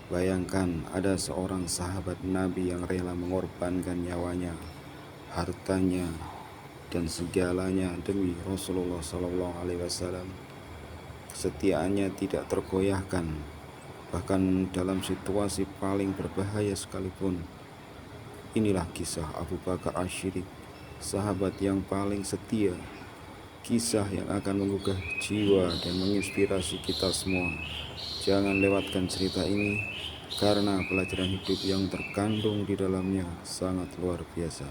Bayangkan ada seorang sahabat Nabi yang rela mengorbankan nyawanya, hartanya, dan segalanya demi Rasulullah SAW. Kesetiaannya tidak tergoyahkan, bahkan dalam situasi paling berbahaya sekalipun. Inilah kisah Abu Bakar Ash-Shiddiq, sahabat yang paling setia. Kisah yang akan menggugah jiwa dan menginspirasi kita semua. Jangan lewatkan cerita ini, karena pelajaran hidup yang terkandung di dalamnya sangat luar biasa.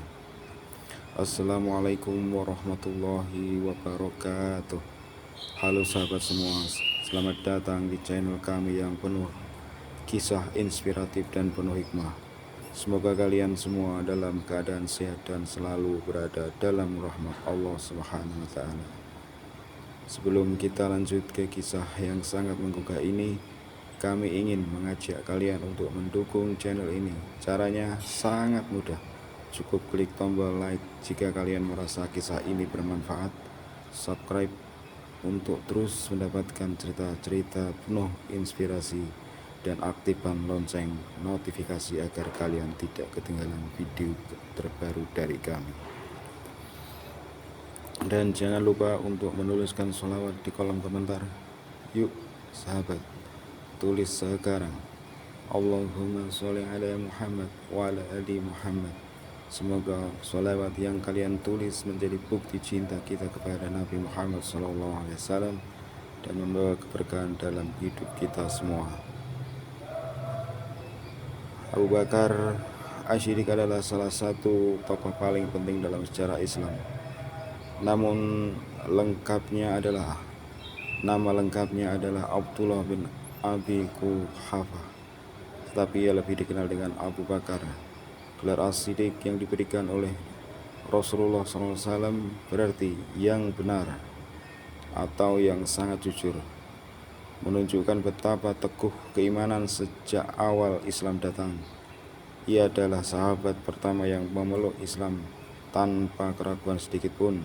Assalamualaikum warahmatullahi wabarakatuh. Halo sahabat semua, selamat datang di channel kami yang penuh kisah inspiratif dan penuh hikmah. Semoga kalian semua dalam keadaan sehat dan selalu berada dalam rahmat Allah Subhanahu wa Ta'ala. Sebelum kita lanjut ke kisah yang sangat menggugah ini, kami ingin mengajak kalian untuk mendukung channel ini. Caranya sangat mudah. Cukup klik tombol like jika kalian merasa kisah ini bermanfaat, subscribe untuk terus mendapatkan cerita-cerita penuh inspirasi, dan aktifkan lonceng notifikasi agar kalian tidak ketinggalan video terbaru dari kami. Dan jangan lupa untuk menuliskan sholawat di kolom komentar. Yuk sahabat, tulis sekarang, Allahumma sholli ala Muhammad wa ala ali Muhammad. Semoga sholawat yang kalian tulis menjadi bukti cinta kita kepada Nabi Muhammad SAW dan membawa keberkahan dalam hidup kita semua. Abu Bakar Ash-Shiddiq adalah salah satu tokoh paling penting dalam sejarah Islam. Namun nama lengkapnya adalah Abdullah bin Abi Quhafah, tetapi ia lebih dikenal dengan Abu Bakar. Gelar Ash-Shiddiq yang diberikan oleh Rasulullah SAW berarti yang benar atau yang sangat jujur, menunjukkan betapa teguh keimanan sejak awal Islam datang. Ia adalah sahabat pertama yang memeluk Islam tanpa keraguan sedikit pun.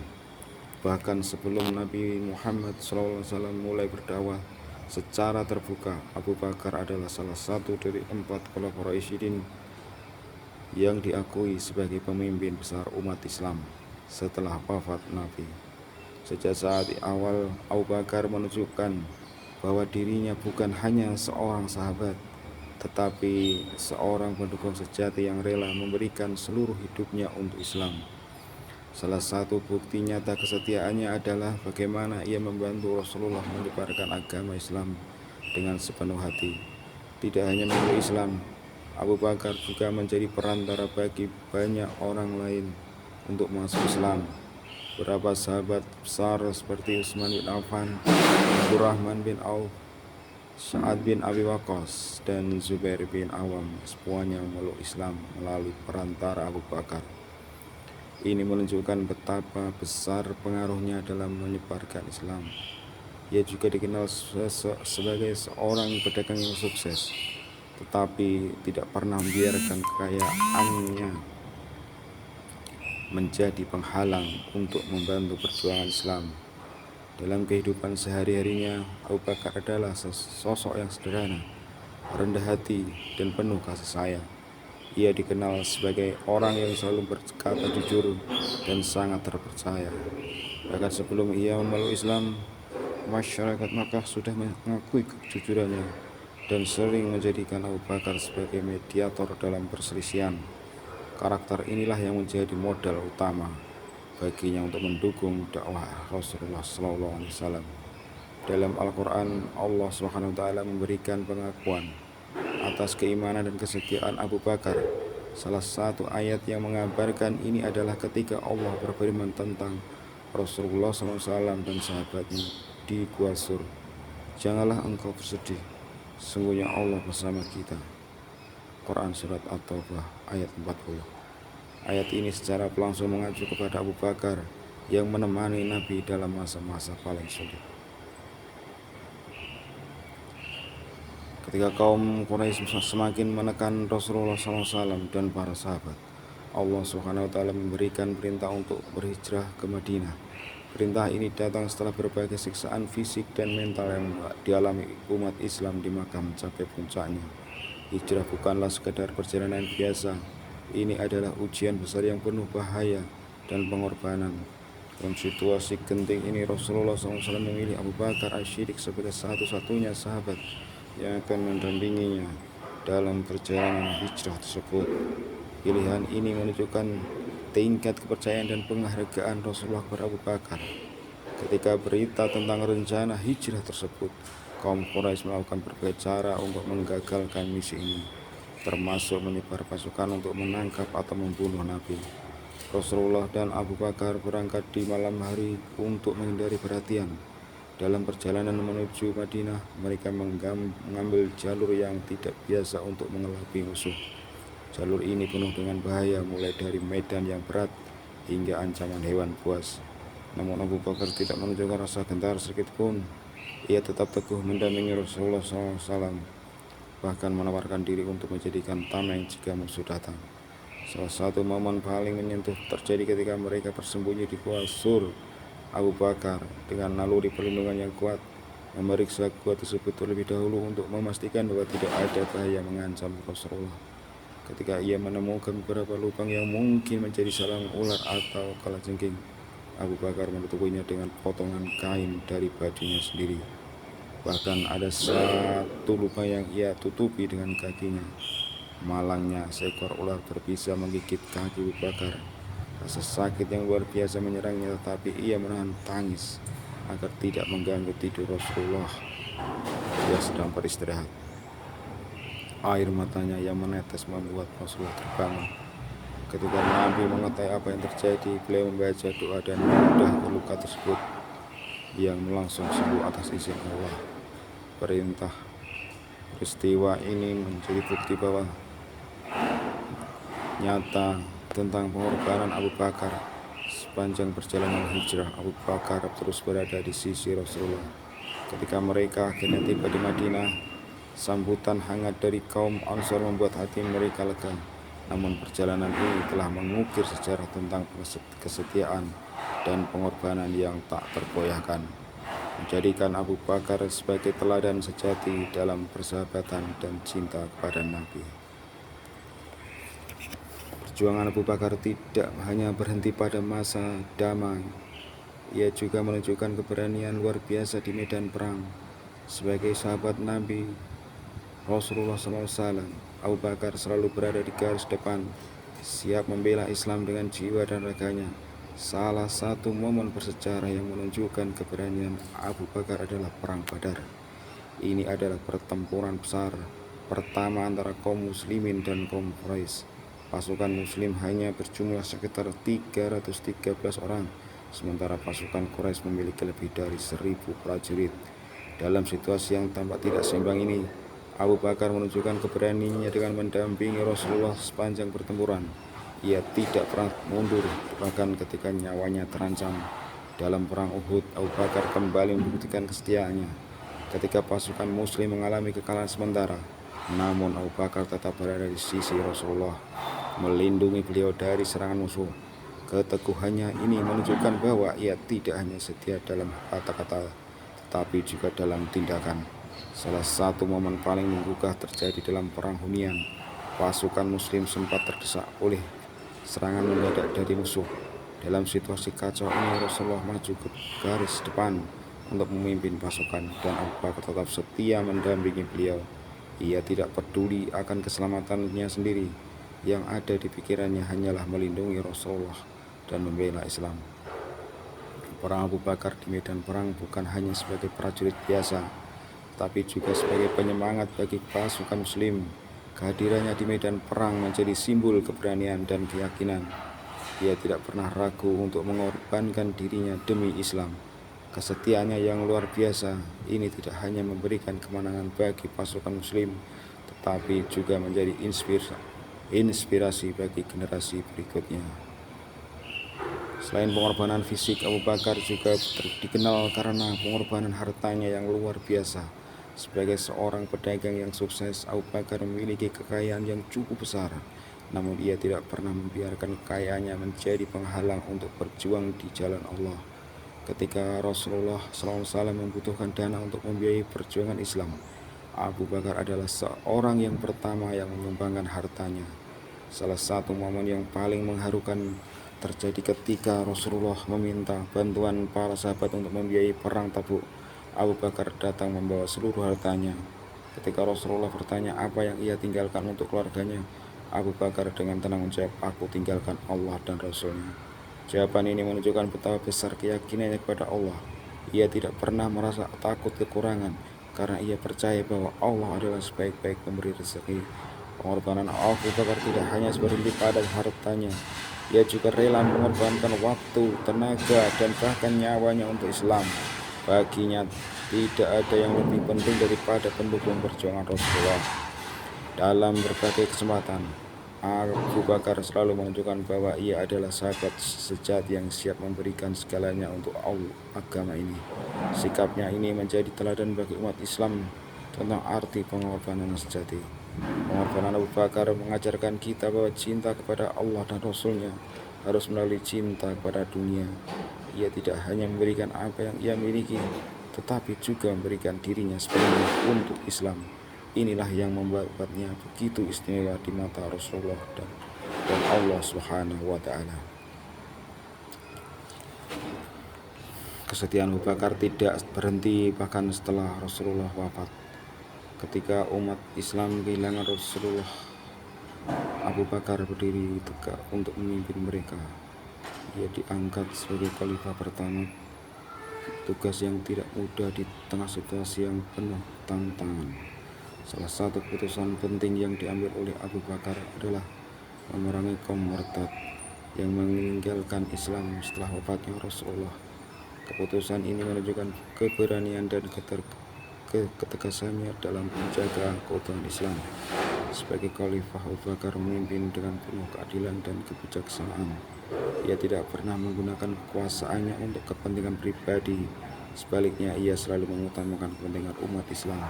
Bahkan sebelum Nabi Muhammad SAW mulai berdakwah secara terbuka, Abu Bakar adalah salah satu dari 4 khulafaur Rasyidin yang diakui sebagai pemimpin besar umat Islam setelah wafat Nabi. Sejak saat awal, Abu Bakar menunjukkan bahwa dirinya bukan hanya seorang sahabat, tetapi seorang pendukung sejati yang rela memberikan seluruh hidupnya untuk Islam. Salah satu bukti nyata kesetiaannya adalah bagaimana ia membantu Rasulullah menyebarkan agama Islam dengan sepenuh hati. Tidak hanya memeluk Islam, Abu Bakar juga menjadi perantara bagi banyak orang lain untuk masuk Islam. Beberapa sahabat besar seperti Utsman bin Affan, Abdurrahman bin Auf, Sa'ad bin Abi Waqqas, dan Zubair bin Awam semuanya memeluk Islam melalui perantara Abu Bakar. Ini menunjukkan betapa besar pengaruhnya dalam menyebarkan Islam. Ia juga dikenal sebagai seorang pedagang yang sukses, tetapi tidak pernah membiarkan kekayaannya menjadi penghalang untuk membantu perjuangan Islam. Dalam kehidupan sehari-harinya, Abu Bakar adalah sosok yang sederhana, rendah hati, dan penuh kasih sayang. Ia dikenal sebagai orang yang selalu berkata jujur dan sangat terpercaya. Bahkan sebelum ia memeluk Islam, masyarakat Makkah sudah mengakui kejujurannya dan sering menjadikan Abu Bakar sebagai mediator dalam perselisihan. Karakter inilah yang menjadi modal utama baginya untuk mendukung dakwah Rasulullah SAW. Dalam Al-Quran, Allah SWT memberikan pengakuan atas keimanan dan kesetiaan Abu Bakar. Salah satu ayat yang mengabarkan ini adalah ketika Allah berfirman tentang Rasulullah SAW dan sahabatnya di Gua Sur. Janganlah engkau bersedih, sungguhnya Allah bersama kita. Quran Surat At-Taubah ayat 40. Ayat ini secara langsung mengacu kepada Abu Bakar yang menemani Nabi dalam masa-masa paling sulit. Ketika kaum Quraisy semakin menekan Rasulullah SAW dan para sahabat, Allah SWT memberikan perintah untuk berhijrah ke Madinah. Perintah ini datang setelah berbagai siksaan fisik dan mental yang dialami umat Islam di Makkah mencapai puncaknya. Hijrah bukanlah sekedar perjalanan biasa. Ini adalah ujian besar yang penuh bahaya dan pengorbanan. Dalam situasi genting ini, Rasulullah SAW memilih Abu Bakar As-Siddiq sebagai satu-satunya sahabat yang akan mendampinginya dalam perjalanan hijrah tersebut. Pilihan ini menunjukkan tingkat kepercayaan dan penghargaan Rasulullah kepada Abu Bakar. Ketika berita tentang rencana hijrah tersebut, kaum Quraisy melakukan berbagai cara untuk menggagalkan misi ini, termasuk menyebar pasukan untuk menangkap atau membunuh Nabi. Rasulullah dan Abu Bakar berangkat di malam hari untuk menghindari perhatian. Dalam perjalanan menuju Madinah, mereka mengambil jalur yang tidak biasa untuk mengelabui musuh. Jalur ini penuh dengan bahaya, mulai dari medan yang berat hingga ancaman hewan buas. Namun Abu Bakar tidak menunjukkan rasa gentar sedikit pun. Ia tetap teguh mendampingi Rasulullah SAW, bahkan menawarkan diri untuk menjadikan tameng jika musuh datang. Salah satu momen paling menyentuh terjadi ketika mereka bersembunyi di Gua Sur. Abu Bakar dengan naluri perlindungan yang kuat memeriksa gua tersebut terlebih dahulu untuk memastikan bahwa tidak ada bahaya mengancam Rasulullah. Ketika ia menemukan beberapa lubang yang mungkin menjadi sarang ular atau kalajengking, Abu Bakar menutupinya dengan potongan kain dari bajunya sendiri. Bahkan ada satu lubang yang ia tutupi dengan kakinya. Malangnya, seekor ular berbisa menggigit kaki Abu Bakar. Rasa sakit yang luar biasa menyerangnya, tetapi ia menahan tangis agar tidak mengganggu tidur Rasulullah. Ia sedang beristirahat. Air matanya yang menetes membuat Rasulullah terbangun. Ketika Nabi mengetahui apa yang terjadi, beliau membaca doa dan memudahkan luka tersebut yang langsung sembuh atas izin Allah. Peristiwa ini menjadi bukti bahwa nyata tentang pengorbanan Abu Bakar. Sepanjang perjalanan hijrah, Abu Bakar terus berada di sisi Rasulullah. Ketika mereka akhirnya tiba di Madinah, sambutan hangat dari kaum Ansor membuat hati mereka lega. Namun perjalanan ini telah mengukir sejarah tentang kesetiaan dan pengorbanan yang tak tergoyahkan, menjadikan Abu Bakar sebagai teladan sejati dalam persahabatan dan cinta kepada Nabi. Perjuangan Abu Bakar tidak hanya berhenti pada masa damai. Ia juga menunjukkan keberanian luar biasa di medan perang. Sebagai sahabat Nabi Rasulullah SAW, Abu Bakar selalu berada di garis depan, siap membela Islam dengan jiwa dan raganya. Salah satu momen bersejarah yang menunjukkan keberanian Abu Bakar adalah Perang Badar. Ini adalah pertempuran besar pertama antara kaum muslimin dan kaum Quraisy. Pasukan muslim hanya berjumlah sekitar 313 orang, sementara pasukan Quraisy memiliki lebih dari 1000 prajurit. Dalam situasi yang tampak tidak seimbang ini, Abu Bakar menunjukkan keberaniannya dengan mendampingi Rasulullah sepanjang pertempuran. Ia tidak pernah mundur, bahkan ketika nyawanya terancam. Dalam perang Uhud, Abu Bakar kembali membuktikan kesetiaannya. Ketika pasukan muslim mengalami kekalahan sementara, namun Abu Bakar tetap berada di sisi Rasulullah, melindungi beliau dari serangan musuh. Keteguhannya ini menunjukkan bahwa ia tidak hanya setia dalam kata-kata, tetapi juga dalam tindakan. Salah satu momen paling menggugah terjadi dalam perang Hunain. Pasukan muslim sempat terdesak oleh serangan mendadak dari musuh. Dalam situasi kacau ini, Rasulullah maju ke garis depan untuk memimpin pasukan, dan Abu Bakar tetap setia mendampingi beliau. Ia tidak peduli akan keselamatannya sendiri. Yang ada di pikirannya hanyalah melindungi Rasulullah dan membela Islam. Perang Abu Bakar di medan perang bukan hanya sebagai prajurit biasa, tapi juga sebagai penyemangat bagi pasukan muslim. Kehadirannya di medan perang menjadi simbol keberanian dan keyakinan. Ia tidak pernah ragu untuk mengorbankan dirinya demi Islam. Kesetiaannya yang luar biasa ini tidak hanya memberikan kemenangan bagi pasukan muslim, tetapi juga menjadi inspirasi bagi generasi berikutnya. Selain pengorbanan fisik, Abu Bakar juga dikenal karena pengorbanan hartanya yang luar biasa. Sebagai seorang pedagang yang sukses, Abu Bakar memiliki kekayaan yang cukup besar. Namun ia tidak pernah membiarkan kekayaannya menjadi penghalang untuk berjuang di jalan Allah. Ketika Rasulullah SAW membutuhkan dana untuk membiayai perjuangan Islam, Abu Bakar adalah seorang yang pertama yang menyumbangkan hartanya. Salah satu momen yang paling mengharukan terjadi ketika Rasulullah meminta bantuan para sahabat untuk membiayai perang Tabuk. Abu Bakar datang membawa seluruh hartanya. Ketika Rasulullah bertanya apa yang ia tinggalkan untuk keluarganya, Abu Bakar dengan tenang menjawab, "Aku tinggalkan Allah dan Rasulnya." Jawaban ini menunjukkan betapa besar keyakinannya kepada Allah. Ia tidak pernah merasa takut kekurangan, karena ia percaya bahwa Allah adalah sebaik-baik pemberi rezeki. Pengorbanan Abu Bakar tidak hanya berhenti pada hartanya, ia juga rela mengorbankan waktu, tenaga, dan bahkan nyawanya untuk Islam. Baginya tidak ada yang lebih penting daripada pendukung perjuangan Rasulullah. Dalam berbagai kesempatan, Abu Bakar selalu menunjukkan bahwa ia adalah sahabat sejati yang siap memberikan segalanya untuk agama ini. Sikapnya ini menjadi teladan bagi umat Islam tentang arti pengorbanan sejati. Pengorbanan Abu Bakar mengajarkan kita bahwa cinta kepada Allah dan Rasulnya harus melalui cinta kepada dunia. Ia tidak hanya memberikan apa yang ia miliki, tetapi juga memberikan dirinya sepenuhnya untuk Islam. Inilah yang membuatnya begitu istimewa di mata Rasulullah dan Allah Subhanahu wa Ta'ala. Kesetiaan Abu Bakar tidak berhenti bahkan setelah Rasulullah wafat. Ketika umat Islam kehilangan Rasulullah, Abu Bakar berdiri tegak untuk memimpin mereka. Ia diangkat sebagai khalifah pertama, tugas yang tidak mudah di tengah situasi yang penuh tantangan. Salah satu keputusan penting yang diambil oleh Abu Bakar adalah memerangi kaum murtad yang meninggalkan Islam setelah wafatnya Rasulullah. Keputusan ini menunjukkan keberanian dan ketegasannya dalam menjaga keutuhan Islam. Sebagai khalifah, Abu Bakar memimpin dengan penuh keadilan dan kebijaksanaan. Ia tidak pernah menggunakan kekuasaannya untuk kepentingan pribadi. Sebaliknya, ia selalu mengutamakan kepentingan umat Islam.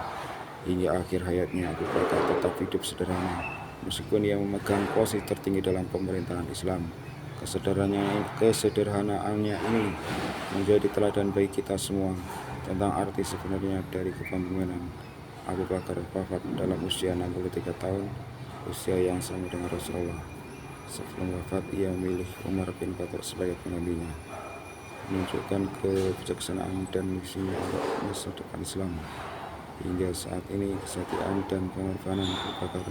Hingga akhir hayatnya, Abu Bakar tetap hidup sederhana, meskipun ia memegang posisi tertinggi dalam pemerintahan Islam. Kesederhanaannya ini menjadi teladan bagi kita semua tentang arti sebenarnya dari kepemimpinan. Abu Bakar wafat dalam usia 63 tahun, usia yang sama dengan Rasulullah. Sebelum wafat, ia memilih Umar bin Khattab sebagai penggantinya, menunjukkan kebijaksanaan dan misinya untuk masa depan Islam. Hingga saat ini, kesetiaan dan pengorbanan Abu Bakar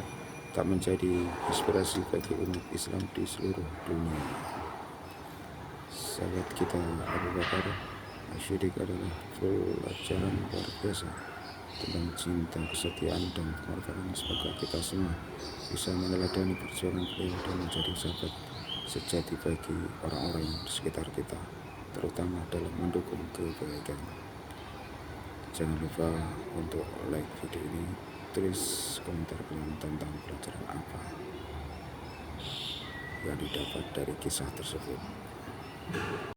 tak menjadi inspirasi bagi umat Islam di seluruh dunia. Sahabat kita Abu Bakar As-Siddiq adalah pelajaran luar biasa tentang cinta, kesetiaan, dan pengorbanan. Semoga kita semua bisa meneladani perjuangan beliau dan menjadi sahabat sejati bagi orang-orang di sekitar kita, terutama dalam mendukung kebaikan. Jangan lupa untuk like video ini, tulis komentar kalian tentang pelajaran apa yang didapat dari kisah tersebut.